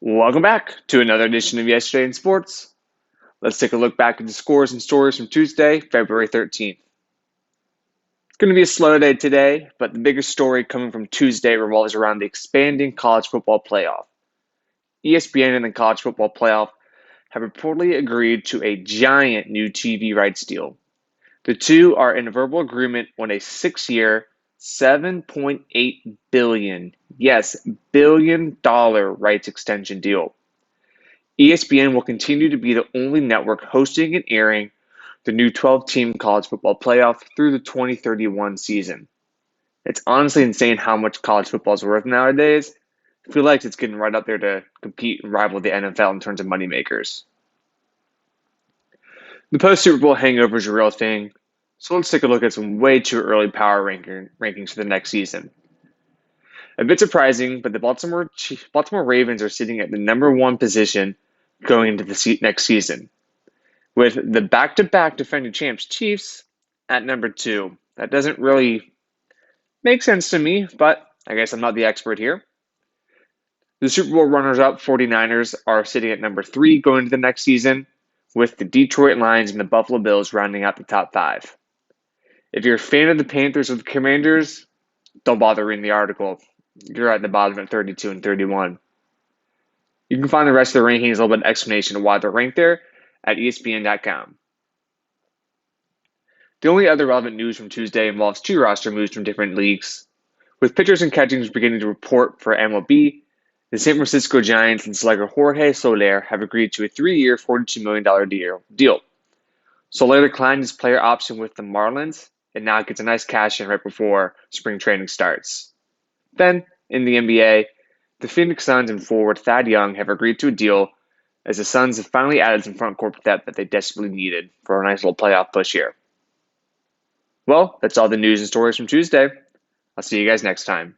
Welcome back to another edition of Yesterday in Sports. Let's take a look back at the scores and stories from Tuesday, February 13th. It's going to be a slow day today, but the biggest story coming from Tuesday revolves around the expanding college football playoff. ESPN and the college football playoff have reportedly agreed to a giant new TV rights deal. The two are in a verbal agreement on a 6-year, $7.8 billion, yes, billion-dollar rights extension deal. ESPN will continue to be the only network hosting and airing the new 12-team college football playoff through the 2031 season. It's honestly insane how much college football is worth nowadays. I feel like it's getting right up there to compete and rival the NFL in terms of moneymakers. The post-Super Bowl hangover is a real thing, so let's take a look at some way too early power rankings for the next season. A bit surprising, but the Baltimore Ravens are sitting at the number one position going into the next season, with the back-to-back defending champs Chiefs at number 2. That doesn't really make sense to me, but I guess I'm not the expert here. The Super Bowl runners-up 49ers are sitting at number 3 going into the next season, with the Detroit Lions and the Buffalo Bills rounding out the top 5. If you're a fan of the Panthers or the Commanders, don't bother reading the article. You're at the bottom at 32 and 31. You can find the rest of the rankings, a little bit of explanation of why they're ranked there at ESPN.com. The only other relevant news from Tuesday involves 2 roster moves from different leagues. With pitchers and catchers beginning to report for MLB, the San Francisco Giants and slugger Jorge Soler have agreed to a 3-year, $42 million deal. Soler declined his player option with the Marlins and now gets a nice cash in right before spring training starts. Then, in the NBA, the Phoenix Suns and forward Thad Young have agreed to a deal as the Suns have finally added some front court depth that they desperately needed for a nice little playoff push here. Well, that's all the news and stories from Tuesday. I'll see you guys next time.